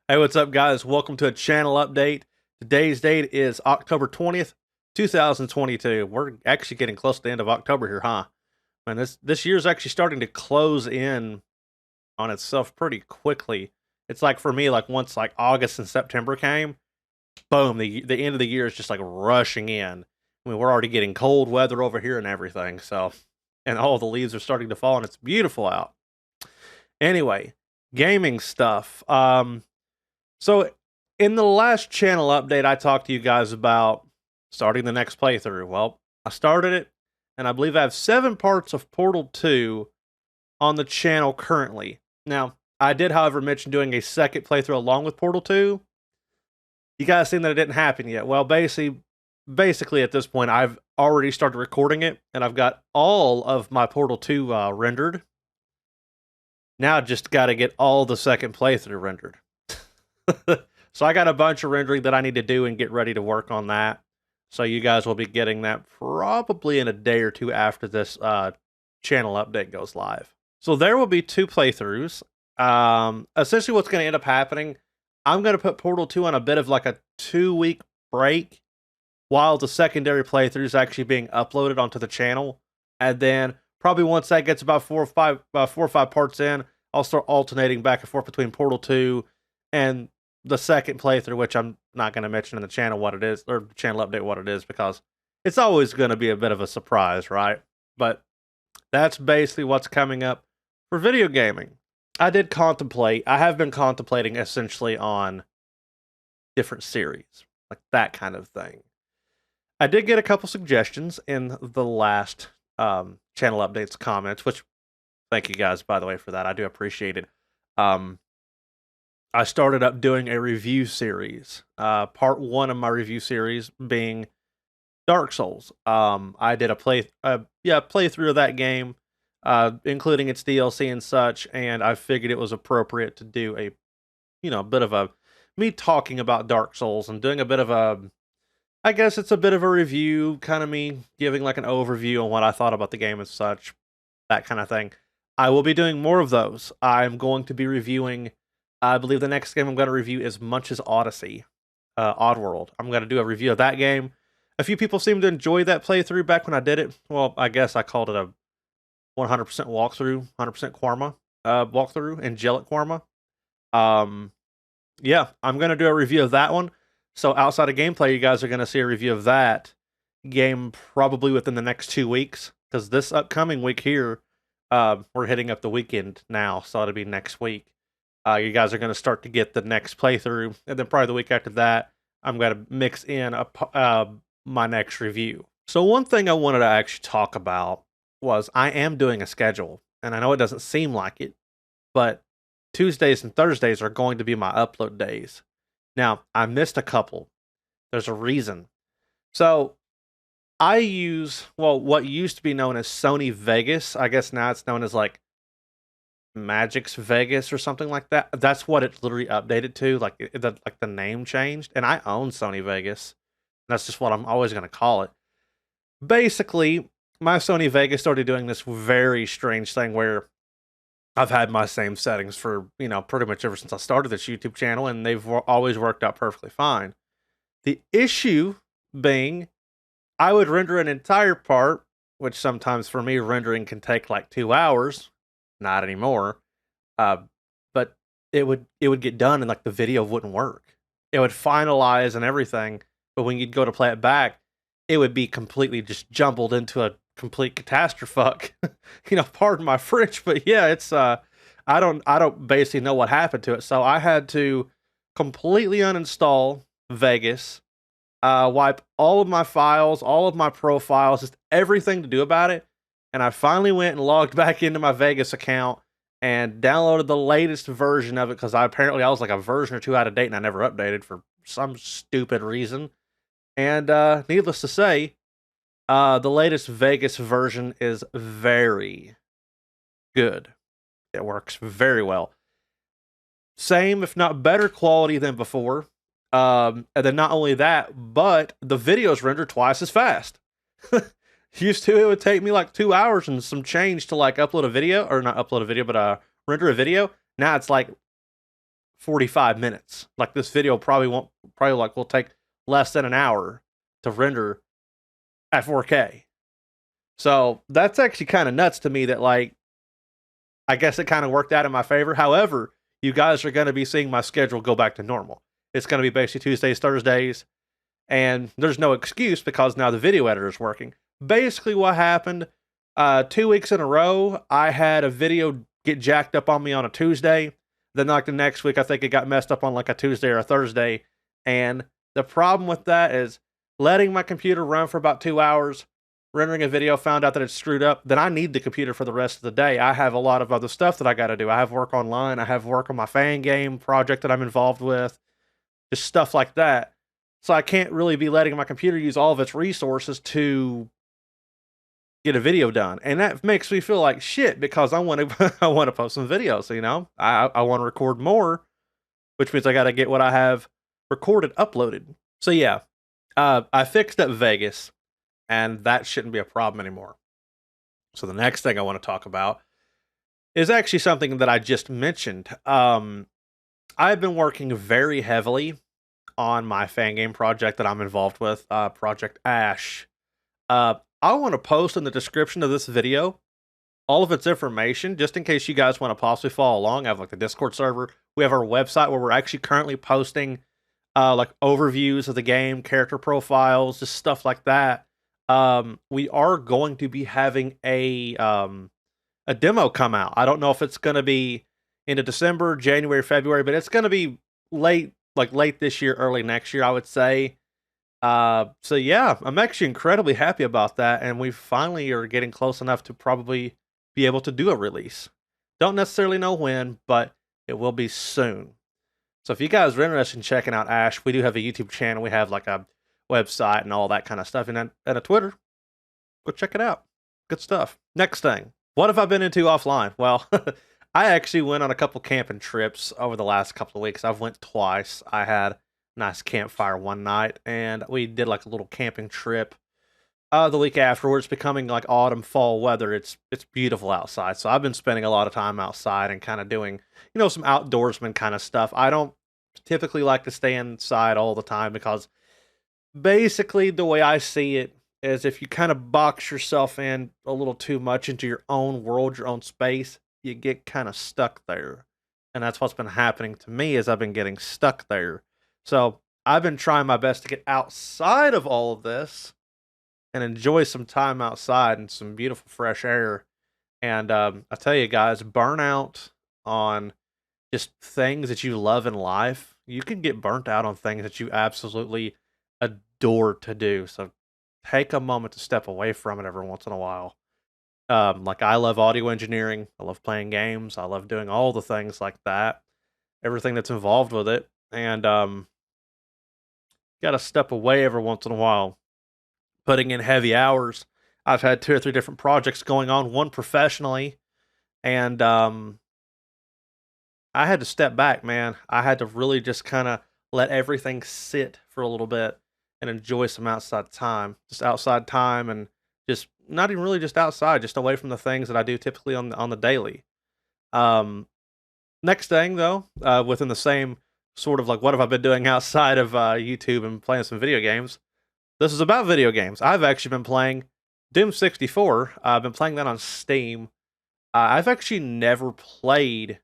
Hey, what's up, guys? Welcome to a channel update. Today's date is October 20th, 2022. We're actually getting close to the end of October here, huh? Man, this year's actually starting to close in on itself pretty quickly. It's like for me, like once like August and September came, boom, the end of the year is just like rushing in. I mean, we're already getting cold weather over here and everything, so and all the leaves are starting to fall and it's beautiful out. Anyway, gaming stuff. So in the last channel update, I talked to you guys about starting the next playthrough. Well, I started it, and I believe I have 7 parts of Portal 2 on the channel currently. Now, I did, however, mention doing a second playthrough along with Portal 2. You guys seen that it didn't happen yet. Well, basically at this point, I've already started recording it, and I've got all of my Portal 2 rendered. Now I just got to get all the second playthrough rendered. So I got a bunch of rendering that I need to do and get ready to work on that. So you guys will be getting that probably in a day or two after this channel update goes live. So there will be 2 playthroughs. Essentially what's going to end up happening, I'm going to put Portal 2 on a bit of like a 2-week break while the secondary playthrough is actually being uploaded onto the channel. And then probably once that gets about 4 or 5 parts in, I'll start alternating back and forth between Portal 2 and the second playthrough, which I'm not going to mention in the channel what it is, or the channel update what it is, because it's always going to be a bit of a surprise, right? But that's basically what's coming up for video gaming. I have been contemplating essentially on different series, like that kind of thing. I did get a couple suggestions in the last channel updates comments, which thank you guys, by the way, for that. I do appreciate it. I started up doing a review series. Part 1 of my review series being Dark Souls. I did a playthrough of that game, including its DLC and such, and I figured it was appropriate to do a bit of a me talking about Dark Souls and doing a bit of a, I guess it's a bit of a review, kind of me giving like an overview on what I thought about the game and such, that kind of thing. I will be doing more of those. I'm going to be reviewing, I believe the next game I'm going to review is Munch's Odyssey, Oddworld. I'm going to do a review of that game. A few people seem to enjoy that playthrough back when I did it. Well, I guess I called it a 100% walkthrough, 100% Quarma walkthrough, angelic Quarma. Yeah, I'm going to do a review of that one. So outside of gameplay, you guys are going to see a review of that game probably within the next 2 weeks, because this upcoming week here, we're hitting up the weekend now, so it'll be next week. You guys are going to start to get the next playthrough, and then probably the week after that, I'm going to mix in my next review. So one thing I wanted to actually talk about was I am doing a schedule, and I know it doesn't seem like it, but Tuesdays and Thursdays are going to be my upload days. Now, I missed a couple. There's a reason. So I use, what used to be known as Sony Vegas. I guess now it's known as like Magix Vegas or something like that. That's what it literally updated to, like the name changed. And I own Sony Vegas. That's just what I'm always going to call it. Basically, my Sony Vegas started doing this very strange thing where I've had my same settings for, pretty much ever since I started this YouTube channel, and they've always worked out perfectly fine. The issue being, I would render an entire part, which sometimes for me rendering can take like 2 hours. Not anymore. But it would get done and like the video wouldn't work. It would finalize and everything, but when you'd go to play it back, it would be completely just jumbled into a complete catastrophe. Pardon my French, but yeah, it's I don't basically know what happened to it. So I had to completely uninstall Vegas, wipe all of my files, all of my profiles, just everything to do about it. And I finally went and logged back into my Vegas account and downloaded the latest version of it, because I was like a version or 2 out of date and I never updated for some stupid reason. And needless to say, the latest Vegas version is very good. It works very well. Same, if not better quality than before. And then not only that, but the videos render twice as fast. Used to, it would take me like 2 hours and some change to like upload a video, or not upload a video, but render a video. Now it's like 45 minutes. Like this video probably will take less than an hour to render at 4K. So that's actually kind of nuts to me that, like, I guess it kind of worked out in my favor. However, you guys are going to be seeing my schedule go back to normal. It's going to be basically Tuesdays, Thursdays, and there's no excuse because now the video editor is working. Basically what happened, 2 weeks in a row, I had a video get jacked up on me on a Tuesday. Then like the next week, I think it got messed up on like a Tuesday or a Thursday. And the problem with that is letting my computer run for about 2 hours, rendering a video, found out that it's screwed up, then I need the computer for the rest of the day. I have a lot of other stuff that I got to do. I have work online. I have work on my fan game project that I'm involved with, just stuff like that. So I can't really be letting my computer use all of its resources to get a video done. And that makes me feel like shit because I want to I want to post some videos, you know? I want to record more, which means I got to get what I have recorded uploaded. So yeah, I fixed up Vegas, and that shouldn't be a problem anymore. So the next thing I want to talk about is actually something that I just mentioned. I've been working very heavily on my fan game project that I'm involved with, Project Ash. I want to post in the description of this video all of its information, just in case you guys want to possibly follow along. I have like the Discord server. We have our website where we're actually currently posting like overviews of the game, character profiles, just stuff like that. We are going to be having a demo come out. I don't know if it's going to be into December, January, February, but it's going to be late this year, early next year, I would say. So yeah, I'm actually incredibly happy about that, and we finally are getting close enough to probably be able to do a release. Don't necessarily know when, but it will be soon. So if you guys are interested in checking out Ash, we do have a YouTube channel. We have like a website and all that kind of stuff, and a Twitter. Go check it out. Good stuff. Next thing, what have I been into offline? Well, I actually went on a couple camping trips over the last couple of weeks. I've went twice. I had a nice campfire one night, and we did like a little camping trip. The week afterwards, becoming like autumn, fall weather. It's beautiful outside. So I've been spending a lot of time outside and kind of doing, some outdoorsman kind of stuff. I don't typically like to stay inside all the time because basically the way I see it is if you kind of box yourself in a little too much into your own world, your own space, you get kind of stuck there. And that's what's been happening to me is I've been getting stuck there. So I've been trying my best to get outside of all of this and enjoy some time outside and some beautiful fresh air. And I tell you guys, burnout on just things that you love in life, you can get burnt out on things that you absolutely adore to do. So take a moment to step away from it every once in a while. Like I love audio engineering. I love playing games. I love doing all the things like that. Everything that's involved with it. And got to step away every once in a while. Putting in heavy hours. I've had 2 or 3 different projects going on, one professionally, and I had to step back, man. I had to really just kind of let everything sit for a little bit and enjoy some outside time. Just outside time and just not even really just outside, just away from the things that I do typically on the daily. Next thing though, within the same sort of like what have I been doing outside of YouTube and playing some video games. This is about video games. I've actually been playing Doom 64. I've been playing that on Steam. I've actually never played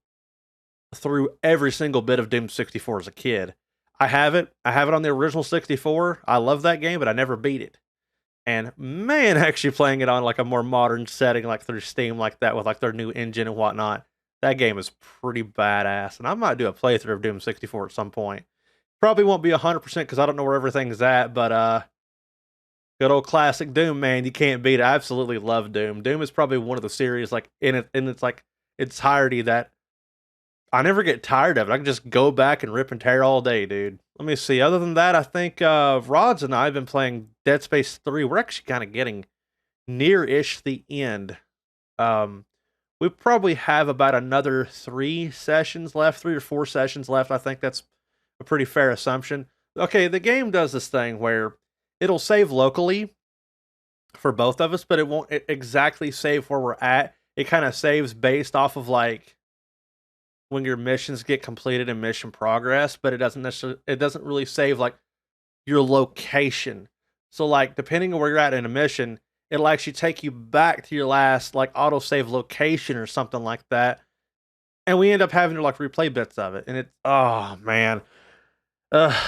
through every single bit of Doom 64 as a kid. I have it on the original 64. I love that game, but I never beat it. And man, actually playing it on like a more modern setting, like through Steam like that with like their new engine and whatnot, that game is pretty badass. And I might do a playthrough of Doom 64 at some point. Probably won't be 100% because I don't know where everything's at, but good old classic Doom, man. You can't beat it. I absolutely love Doom. Doom is probably one of the series like in its like entirety that I never get tired of it. I can just go back and rip and tear all day, dude. Let me see. Other than that, I think Rods and I have been playing Dead Space 3. We're actually kind of getting near-ish the end. We probably have about another 3 sessions left, 3 or 4 sessions left. I think that's a pretty fair assumption. Okay, the game does this thing where it'll save locally for both of us, but it won't exactly save where we're at. It kind of saves based off of like when your missions get completed in mission progress, but it doesn't really save like your location. So like depending on where you're at in a mission, it'll actually take you back to your last like autosave location or something like that. And we end up having to like replay bits of it. And it's oh man.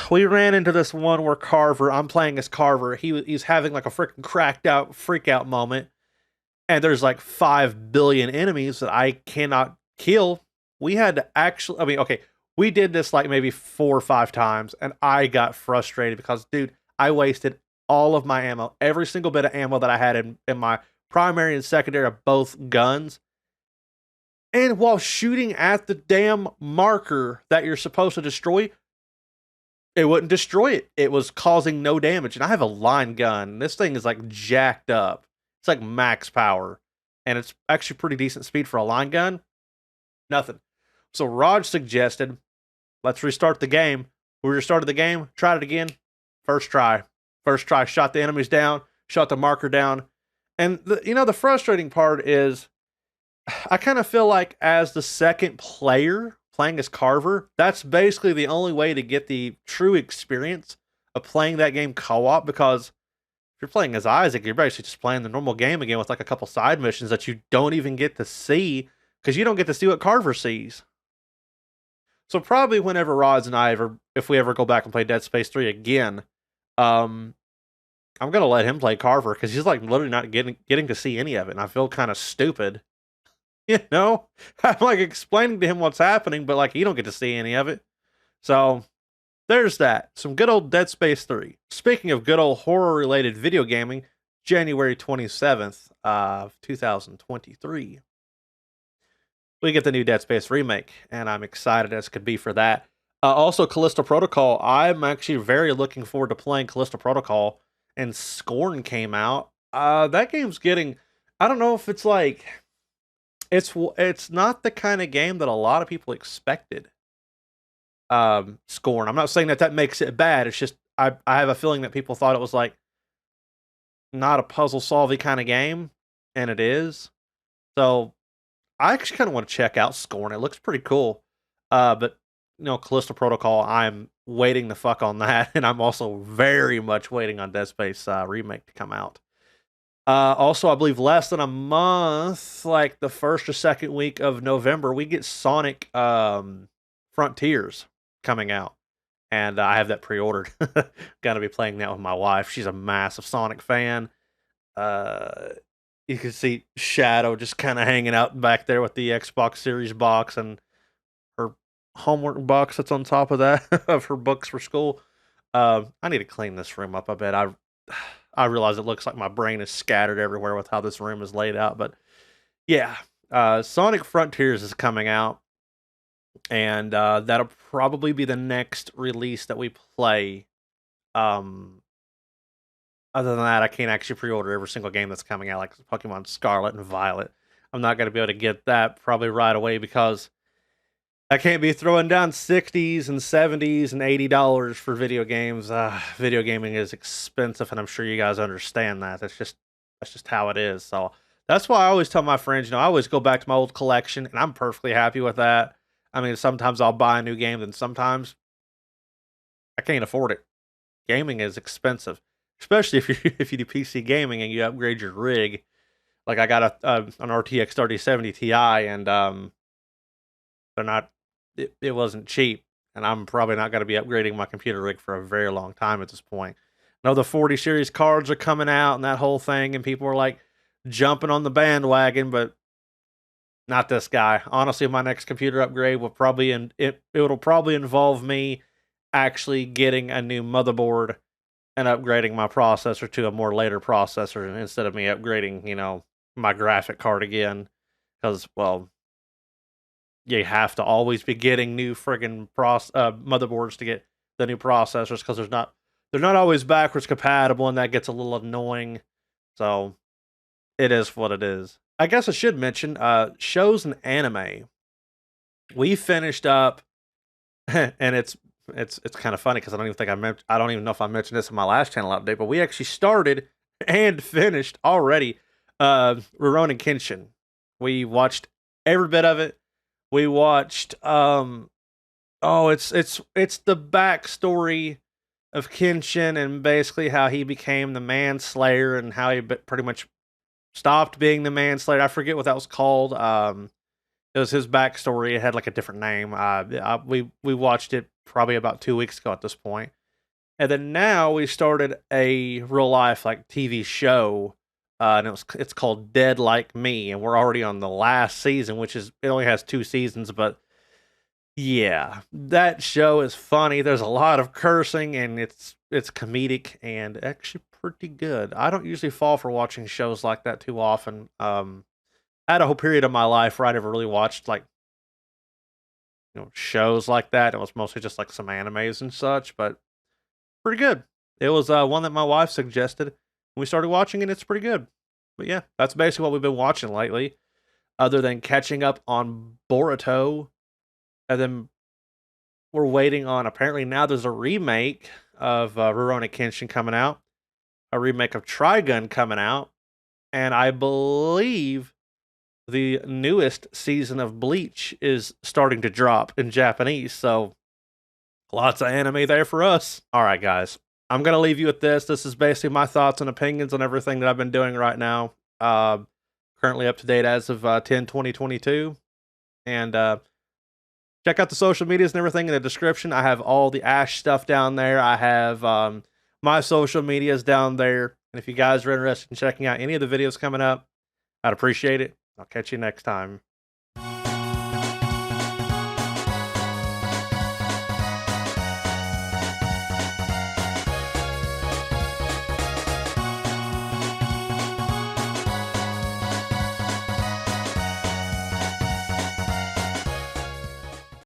We ran into this one where Carver, I'm playing as Carver, he's having like a freaking cracked out freak out moment. And there's like 5 billion enemies that I cannot kill. We had to actually, I mean, okay, we did this like maybe 4 or 5 times, and I got frustrated because, dude, I wasted all of my ammo, every single bit of ammo that I had in my primary and secondary of both guns. And while shooting at the damn marker that you're supposed to destroy, it wouldn't destroy it. It was causing no damage. And I have a line gun. This thing is like jacked up. It's like max power. And it's actually pretty decent speed for a line gun. Nothing. So Raj suggested, let's restart the game. We restarted the game, tried it again. First try. First try, shot the enemies down, shot the marker down. And the frustrating part is I kind of feel like as the second player playing as Carver, that's basically the only way to get the true experience of playing that game co-op, because if you're playing as Isaac, you're basically just playing the normal game again with like a couple side missions that you don't even get to see because you don't get to see what Carver sees. So probably whenever Rods and I if we ever go back and play Dead Space 3 again, I'm gonna let him play Carver because he's like literally not getting to see any of it, and I feel kind of stupid. I'm like explaining to him what's happening, but like he don't get to see any of it. So there's that. Some good old Dead Space 3. Speaking of good old horror-related video gaming, January 27th of 2023. We get the new Dead Space remake, and I'm excited as could be for that. Also, Callisto Protocol. I'm actually very looking forward to playing Callisto Protocol, and Scorn came out. That game's getting... I don't know if it's like... It's not the kind of game that a lot of people expected. Scorn. I'm not saying that makes it bad. It's just I have a feeling that people thought it was like not a puzzle solving kind of game, and it is. So I actually kind of want to check out Scorn. It looks pretty cool. But Callisto Protocol, I'm waiting the fuck on that, and I'm also very much waiting on Dead Space remake to come out. Also, I believe less than a month, like the first or second week of November, we get Sonic Frontiers coming out. And I have that pre-ordered. Gonna be playing that with my wife. She's a massive Sonic fan. You can see Shadow just kind of hanging out back there with the Xbox Series box and her homework box that's on top of that of her books for school. I need to clean this room up a bit. I realize it looks like my brain is scattered everywhere with how this room is laid out, but yeah, Sonic Frontiers is coming out, and that'll probably be the next release that we play. Other than that, I can't actually pre-order every single game that's coming out, like Pokemon Scarlet and Violet. I'm not going to be able to get that probably right away because I can't be throwing down 60s and 70s and $80 for video games. Video gaming is expensive, and I'm sure you guys understand that. That's just how it is. So that's why I always tell my friends, I always go back to my old collection, and I'm perfectly happy with that. I mean, sometimes I'll buy a new game, and sometimes I can't afford it. Gaming is expensive, especially if you do PC gaming and you upgrade your rig. Like I got an RTX 3070 Ti, and they're not. It wasn't cheap, and I'm probably not going to be upgrading my computer rig for a very long time at this point. I know the 40 series cards are coming out and that whole thing, and people are like jumping on the bandwagon, but not this guy. Honestly, my next computer upgrade will probably it'll probably involve me actually getting a new motherboard and upgrading my processor to a more later processor instead of me upgrading, my graphic card again, because well, you have to always be getting new friggin' motherboards to get the new processors because they're not always backwards compatible, and that gets a little annoying. So it is what it is. I guess I should mention shows and anime. We finished up, and it's kind of funny because I don't even know if I mentioned this in my last channel update, but we actually started and finished already Rurouni Kenshin. We watched every bit of it. We watched oh, it's the backstory of Kenshin and basically how he became the manslayer and how he pretty much stopped being the manslayer. I forget what that was called. It was his backstory. It had like a different name. We watched it probably about 2 weeks ago at this point, and then now we started a real life like TV show, and it's called Dead Like Me, and we're already on the last season, which is it only has 2 seasons, but yeah, that show is funny. There's a lot of cursing, and it's comedic and actually pretty good. I don't usually fall for watching shows like that too often. I had a whole period of my life where I never really watched like shows like that. It was mostly just like some animes and such, but pretty good. It was one that my wife suggested. We started watching it. It's pretty good. But yeah, that's basically what we've been watching lately, other than catching up on Boruto, and then we're waiting on. Apparently now there's a remake of Rurouni Kenshin coming out, a remake of Trigun coming out, and I believe the newest season of Bleach is starting to drop in Japanese. So lots of anime there for us. All right, guys. I'm going to leave you with this. This is basically my thoughts and opinions on everything that I've been doing right now. Currently up to date as of 10/20/22. And check out the social medias and everything in the description. I have all the Ash stuff down there. I have my social medias down there. And if you guys are interested in checking out any of the videos coming up, I'd appreciate it. I'll catch you next time.